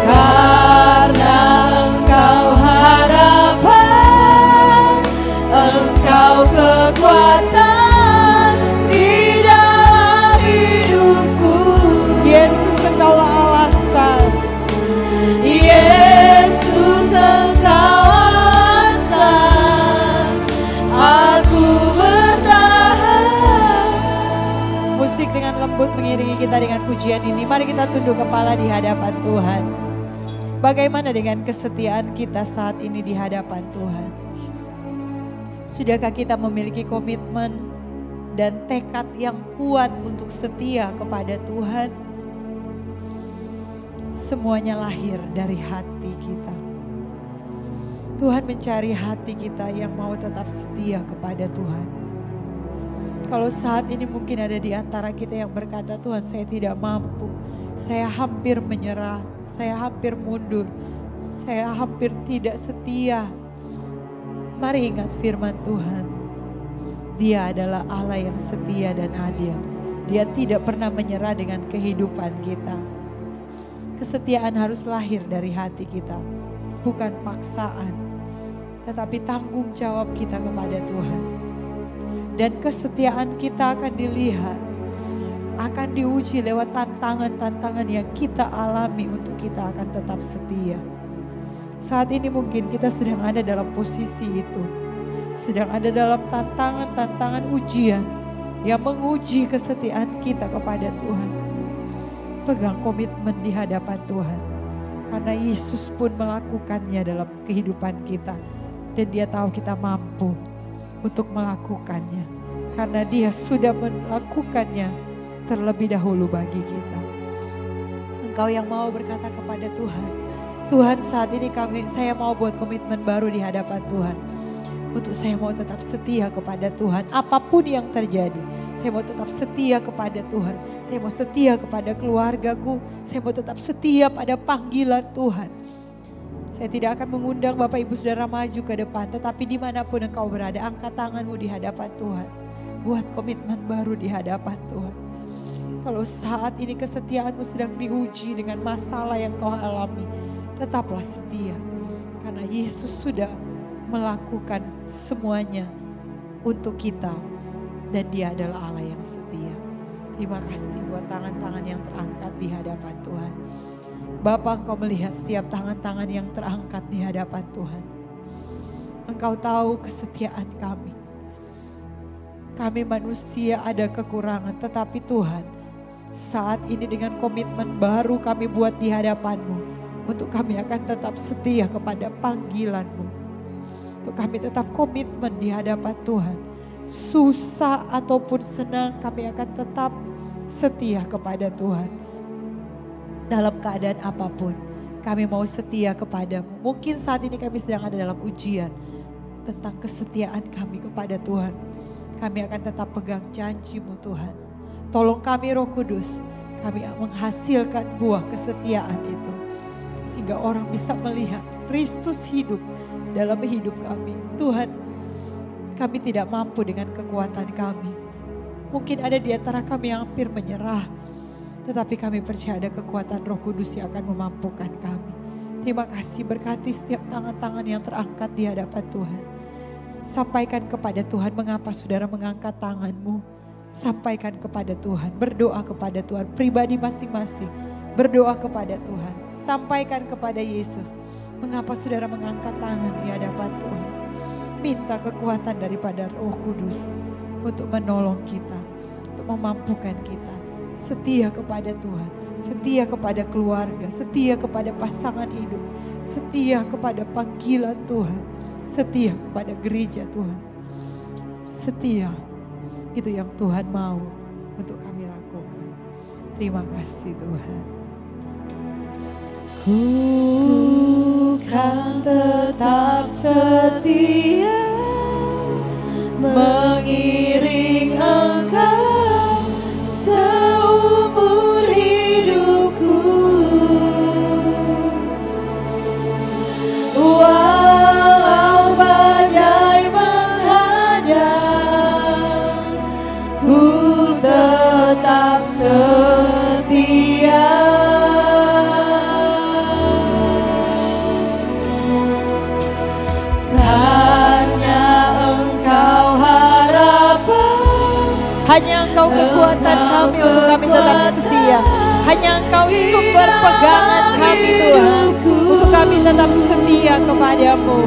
Karena Engkau harapan, Engkau kekuatan di dalam hidupku. Yesus, Engkaulah alasan. Yesus, Engkau alasan aku bertahan. Musik dengan lembut mengiringi kita dengan pujian ini. Mari kita tunduk kepala di hadapan Tuhan. Bagaimana dengan kesetiaan kita saat ini di hadapan Tuhan? Sudahkah kita memiliki komitmen dan tekad yang kuat untuk setia kepada Tuhan? Semuanya lahir dari hati kita. Tuhan mencari hati kita yang mau tetap setia kepada Tuhan. Kalau saat ini mungkin ada di antara kita yang berkata, Tuhan saya tidak mampu, saya hampir menyerah, saya hampir mundur, saya hampir tidak setia. Mari ingat firman Tuhan. Dia adalah Allah yang setia dan adil. Dia tidak pernah menyerah dengan kehidupan kita. Kesetiaan harus lahir dari hati kita, bukan paksaan, tetapi tanggung jawab kita kepada Tuhan. Dan kesetiaan kita akan dilihat, akan diuji lewat tantangan-tantangan yang kita alami untuk kita akan tetap setia. Saat ini mungkin kita sedang ada dalam posisi itu, sedang ada dalam tantangan-tantangan ujian yang menguji kesetiaan kita kepada Tuhan. Pegang komitmen di hadapan Tuhan, karena Yesus pun melakukannya dalam kehidupan kita, dan Dia tahu kita mampu untuk melakukannya, karena Dia sudah melakukannya terlebih dahulu bagi kita. Engkau yang mau berkata kepada Tuhan, Tuhan saat ini saya mau buat komitmen baru di hadapan Tuhan, untuk saya mau tetap setia kepada Tuhan apapun yang terjadi. Saya mau tetap setia kepada Tuhan. Saya mau setia kepada keluargaku. Saya mau tetap setia pada panggilan Tuhan. Saya tidak akan mengundang Bapak Ibu Saudara maju ke depan. Tetapi dimanapun engkau berada, angkat tanganmu di hadapan Tuhan. Buat komitmen baru di hadapan Tuhan. Kalau saat ini kesetiaanmu sedang diuji dengan masalah yang kau alami, tetaplah setia. Karena Yesus sudah melakukan semuanya untuk kita. Dan Dia adalah Allah yang setia. Terima kasih buat tangan-tangan yang terangkat di hadapan Tuhan. Bapa, Engkau melihat setiap tangan-tangan yang terangkat di hadapan Tuhan. Engkau tahu kesetiaan kami. Kami manusia ada kekurangan, tetapi Tuhan, saat ini dengan komitmen baru kami buat di hadapan-Mu, untuk kami akan tetap setia kepada panggilan-Mu. Untuk kami tetap komitmen di hadapan Tuhan. Susah ataupun senang, kami akan tetap setia kepada Tuhan. Dalam keadaan apapun, kami mau setia kepadamu. Mungkin saat ini kami sedang ada dalam ujian tentang kesetiaan kami kepada Tuhan. Kami akan tetap pegang janji-Mu Tuhan. Tolong kami Roh Kudus, kami menghasilkan buah kesetiaan itu. Sehingga orang bisa melihat Kristus hidup dalam hidup kami. Tuhan, kami tidak mampu dengan kekuatan kami. Mungkin ada di antara kami yang hampir menyerah. Tetapi kami percaya ada kekuatan Roh Kudus yang akan memampukan kami. Terima kasih, berkati setiap tangan-tangan yang terangkat di hadapan Tuhan. Sampaikan kepada Tuhan mengapa saudara mengangkat tanganmu. Sampaikan kepada Tuhan, berdoa kepada Tuhan, pribadi masing-masing. Berdoa kepada Tuhan, sampaikan kepada Yesus. Mengapa saudara mengangkat tangan di hadapan Tuhan. Minta kekuatan daripada Roh Kudus untuk menolong kita, untuk memampukan kita. Setia kepada Tuhan, setia kepada keluarga, setia kepada pasangan hidup, setia kepada panggilan Tuhan, setia kepada gereja Tuhan. Setia, itu yang Tuhan mau untuk kami lakukan. Terima kasih Tuhan. Ku kan tetap setia mengiring Engkau seumur hidupku. Walau badai menghadang, ku tetap setia. Hanya Engkau kekuatan kami untuk kami tetap setia. Hanya Engkau sumber pegangan kami Tuhan. Untuk kami tetap setia kepadamu.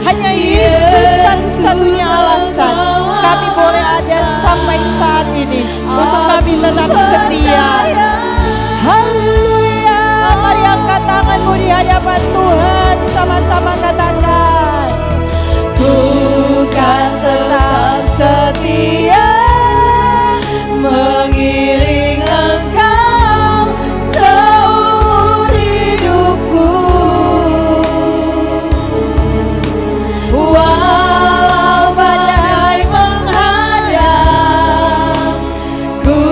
Hanya Yesus satu-satunya alasan kami boleh ada sampai saat ini. Untuk kami tetap setia. Haleluya. Mari angkat tanganmu di hadapan Tuhan. Sama-sama katakan. Ku kan tetap setia mengiring Engkau seumur hidupku. Walau badai menghadang, ku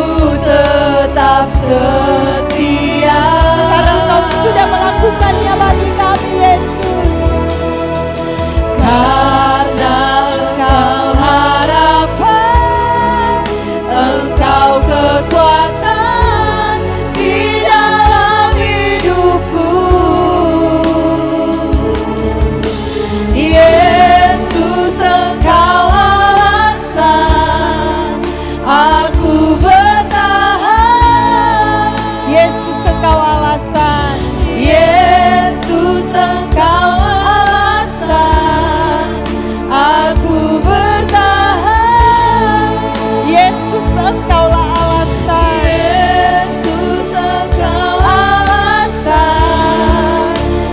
tetap setia. Karena Engkau sudah melakukannya bagi kami Yesus. Karena Engkau harapan, Engkau kekuatan di dalam hidupku. Yesus, Engkau alasan aku bertahan. Yesus Engkau alasan. Yesus, Engkau alasan aku bertahan. Yesus Engkaulah alasan. Yesus, Engkau alasan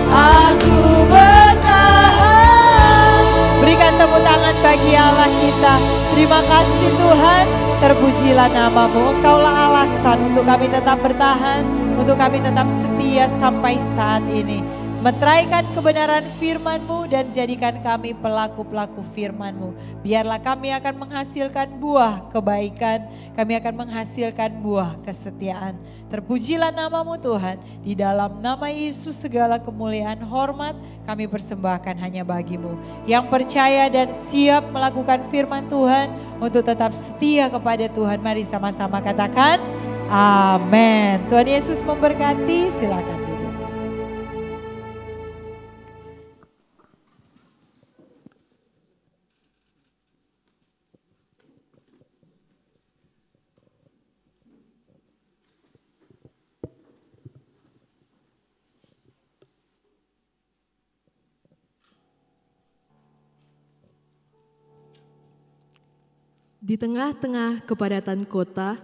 aku bertahan. Berikan tepuk tangan bagi Allah kita. Terima kasih Tuhan. Terpujilah namamu. Engkaulah alasan untuk kami tetap bertahan. Untuk kami tetap setia sampai saat ini. Meteraikan kebenaran firman-Mu dan jadikan kami pelaku-pelaku firman-Mu. Biarlah kami akan menghasilkan buah kebaikan, kami akan menghasilkan buah kesetiaan. Terpujilah namamu Tuhan, di dalam nama Yesus segala kemuliaan hormat kami persembahkan hanya bagi-Mu. Yang percaya dan siap melakukan firman Tuhan untuk tetap setia kepada Tuhan, mari sama-sama katakan amin. Tuhan Yesus memberkati, silakan. Di tengah-tengah kepadatan kota,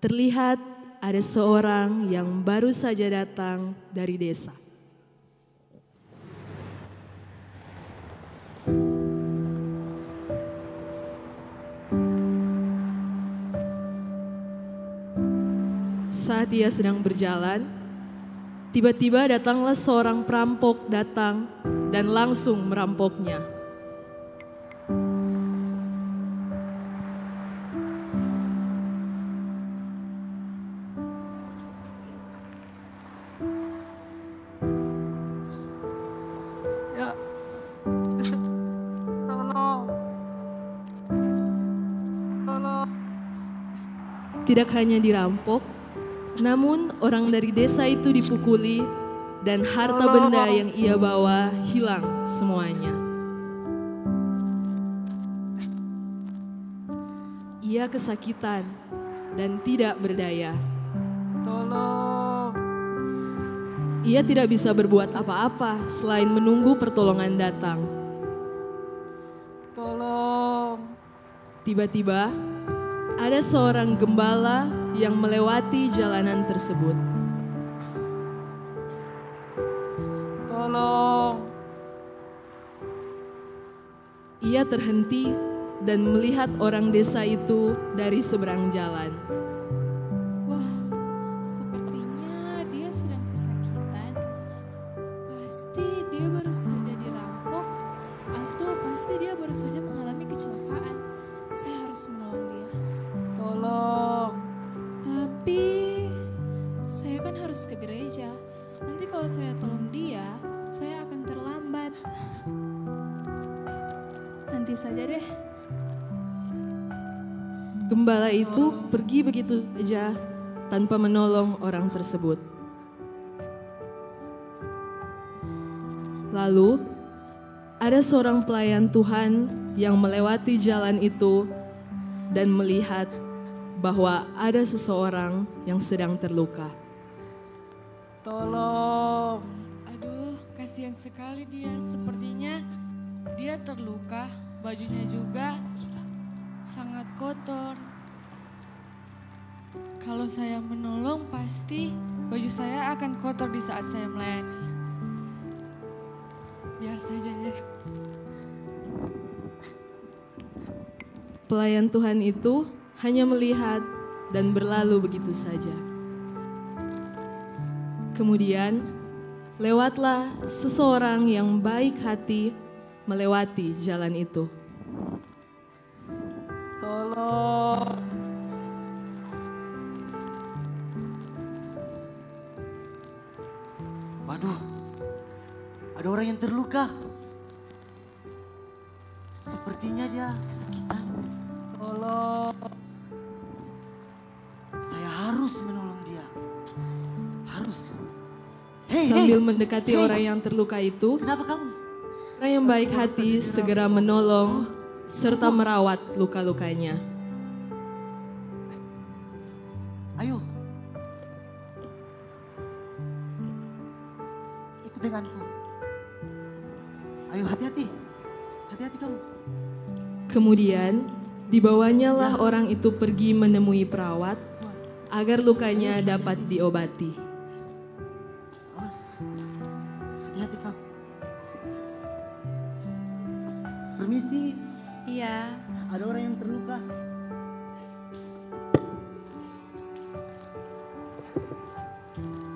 terlihat ada seorang yang baru saja datang dari desa. Saat ia sedang berjalan, tiba-tiba datanglah seorang perampok datang dan langsung merampoknya. Tidak hanya dirampok, Namun orang dari desa itu dipukuli dan harta benda yang ia bawa hilang semuanya. Ia kesakitan dan tidak berdaya. Tolong. Ia tidak bisa berbuat apa-apa selain menunggu pertolongan datang. Tolong. Tiba-tiba ada seorang gembala yang melewati jalanan tersebut. Tolong. Ia terhenti dan melihat orang desa itu dari seberang jalan. Wah, sepertinya dia sedang kesakitan. Pasti dia baru saja dirampok atau pasti dia baru saja mengalami kecelakaan. Saya harus menolong dia. Tolong. Tapi saya kan harus ke gereja. Nanti kalau saya tolong dia, saya akan terlambat. Nanti saja deh. Gembala itu pergi begitu saja tanpa menolong orang tersebut. Lalu ada seorang pelayan Tuhan yang melewati jalan itu dan melihat bahwa ada seseorang yang sedang terluka. Tolong. Aduh, kasihan sekali dia. Sepertinya dia terluka, bajunya juga sangat kotor. Kalau saya menolong pasti baju saya akan kotor di saat saya melayani. Biar saja deh. Pelayan Tuhan itu hanya melihat dan berlalu begitu saja. Kemudian lewatlah seseorang yang baik hati melewati jalan itu. Tolong. Waduh, ada orang yang terluka. Sepertinya dia kesakitan. Tolong. Saya harus menolong dia. Harus. Sambil mendekati orang yang terluka itu, Kenapa kamu? orang yang baik hati segera menolong serta merawat luka-lukanya. Ayo. Ikut denganku. Ayo hati-hati. Hati-hati kamu. Kemudian dibawanyalah orang itu pergi menemui perawat agar lukanya dapat diobati. Awas. Hati-hati kamu. Permisi. Iya. Ada orang yang terluka.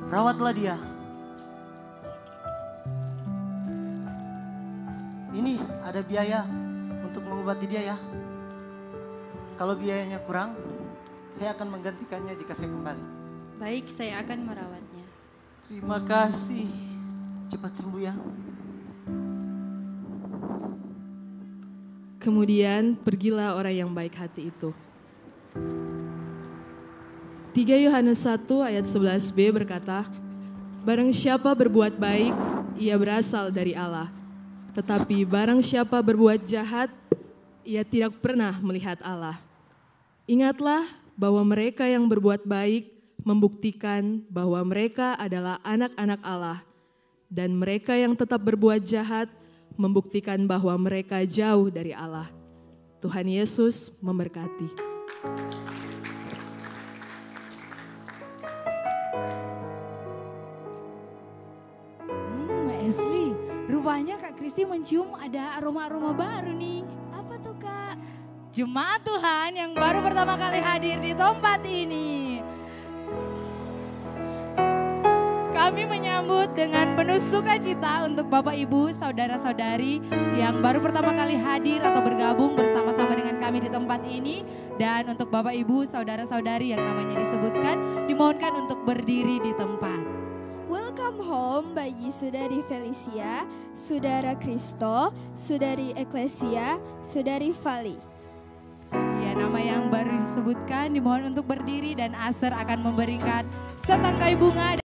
Rawatlah dia. Ini ada biaya untuk mengobati dia ya. Kalau biayanya kurang, saya akan menggantikannya jika saya kembali. Baik, saya akan merawatnya. Terima kasih. Cepat sembuh ya. Kemudian pergilah orang yang baik hati itu. 3 Yohanes 1 ayat 11b berkata, barang siapa berbuat baik, ia berasal dari Allah. Tetapi barang siapa berbuat jahat, ia tidak pernah melihat Allah. Ingatlah bahwa mereka yang berbuat baik membuktikan bahwa mereka adalah anak-anak Allah. Dan mereka yang tetap berbuat jahat membuktikan bahwa mereka jauh dari Allah. Tuhan Yesus memberkati. Mbak Esli, rupanya Kak Kristi mencium ada aroma-aroma baru nih. Apa tuh Kak? Jemaat Tuhan yang baru pertama kali hadir di tempat ini. Kami menyambut dengan penuh sukacita untuk Bapak Ibu, Saudara-saudari yang baru pertama kali hadir atau bergabung bersama-sama dengan kami di tempat ini. Dan untuk Bapak Ibu, Saudara-saudari yang namanya disebutkan, dimohonkan untuk berdiri di tempat. Welcome home bagi Saudari Felicia, Saudara Kristo, Saudari Eklesia, Saudari Fali. Ya, nama yang baru disebutkan dimohon untuk berdiri dan Aster akan memberikan setangkai bunga.